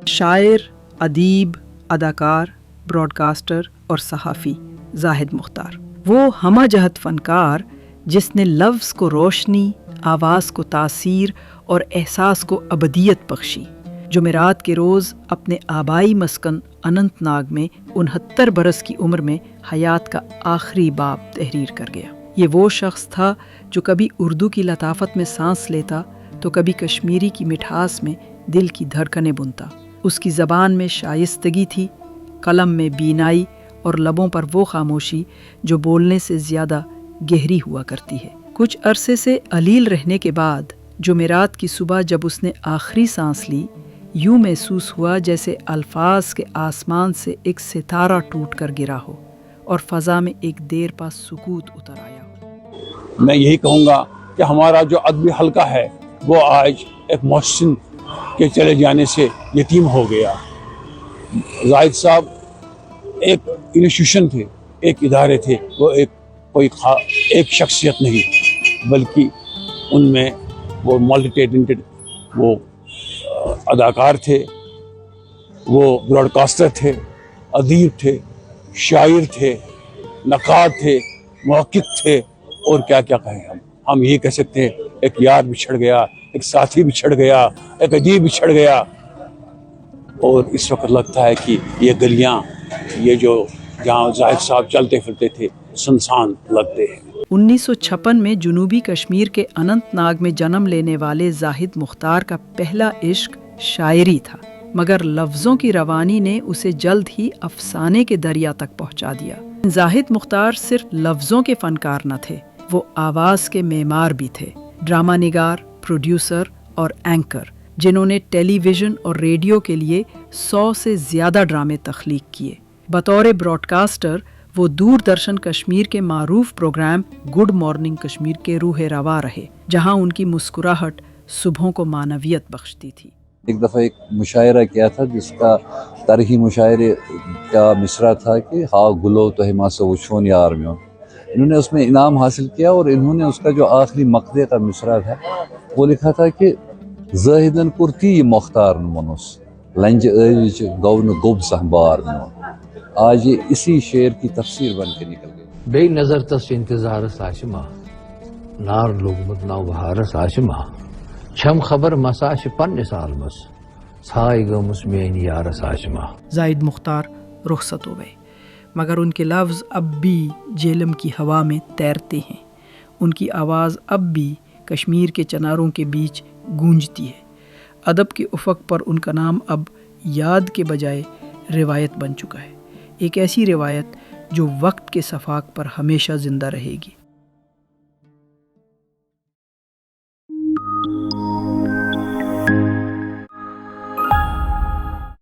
شاعر، ادیب، اداکار، براڈکاسٹر اور صحافی زاہد مختار، وہ ہمہ جہت فنکار جس نے لفظ کو روشنی، آواز کو تاثیر اور احساس کو ابدیت بخشی۔ جمعرات کے روز اپنے آبائی مسکن اننت ناگ میں 69 برس کی عمر میں حیات کا آخری باب تحریر کر گیا۔ یہ وہ شخص تھا جو کبھی اردو کی لطافت میں سانس لیتا تو کبھی کشمیری کی مٹھاس میں دل کی دھڑکنیں بنتا۔ اس کی زبان میں شائستگی تھی، قلم میں بینائی اور لبوں پر وہ خاموشی جو بولنے سے زیادہ گہری ہوا کرتی ہے۔ کچھ عرصے سے علیل رہنے کے بعد جمعرات کی صبح جب اس نے آخری سانس لی، یوں محسوس ہوا جیسے الفاظ کے آسمان سے ایک ستارہ ٹوٹ کر گرا ہو اور فضا میں ایک دیر پا سکوت اتر آیا ہو۔ میں یہی کہوں گا کہ ہمارا جو ادبی حلقہ ہے وہ آج ایک محسن کے چلے جانے سے یتیم ہو گیا۔ زاہد صاحب ایک انسٹیٹیوشن تھے، ایک ادارے تھے، وہ ایک شخصیت نہیں بلکہ ان میں وہ ملٹی ٹیلنٹڈ، وہ اداکار تھے، وہ براڈکاسٹر تھے، ادیب تھے، شاعر تھے، نقاد تھے، محقق تھے، اور کیا کیا کہیں ہم یہ کہہ سکتے ہیں ایک یار بچھڑ گیا، ایک ساتھی بچھڑ گیا، ایک ادیب بچھڑ گیا۔ اور اس وقت لگتا ہے کہ یہ گلیاں، یہ جو جہاں زاہد صاحب چلتے پھرتے تھے، سنسان لگتے ہیں۔ 1956 میں جنوبی کشمیر کے اننت ناگ میں جنم لینے والے زاہد مختار کا پہلا عشق شاعری تھا، مگر لفظوں کی روانی نے اسے جلد ہی افسانے کے دریا تک پہنچا دیا۔ زاہد مختار صرف لفظوں کے فنکار نہ تھے، وہ آواز کے معمار بھی تھے، ڈرامہ نگار، پروڈیوسر اور اینکر، جنہوں نے ٹیلی ویژن اور ریڈیو کے لیے 100 سے زیادہ ڈرامے تخلیق کیے۔ بطور براڈکاسٹر وہ دور درشن کشمیر کے معروف پروگرام گڈ مارننگ کشمیر کے روح روا رہے، جہاں ان کی مسکراہٹ صبحوں کو معنویت بخشتی تھی۔ ایک دفعہ ایک مشاعرہ کیا تھا جس کا طرحی مشاعرے کا مصرع تھا کہ ہاں گلو تو ہما سے وچھون یار میں، انہوں نے اس میں انعام حاصل کیا، اور انہوں نے اس کا جو آخری مقطع کا مصرع تھا وہ لکھا تھا کہ زاہدن کرتی مختار نمنس لنج ایج گون گوب سہبار میں۔ آج یہ اسی شعر کی تفسیر بن کے نکل گئی۔ بے نظر تس انتظار ساشما نار لوگمت نو بہار ساشما چھم خبر مساش پن سالمس چھائے گمس مین یار ساشما۔ زاہد مختار رخصت ہو گئے، مگر ان کے لفظ اب بھی جیلم کی ہوا میں تیرتے ہیں، ان کی آواز اب بھی کشمیر کے چناروں کے بیچ گونجتی ہے۔ ادب کے افق پر ان کا نام اب یاد کے بجائے روایت بن چکا ہے، ایک ایسی روایت جو وقت کے صفاق پر ہمیشہ زندہ رہے گی۔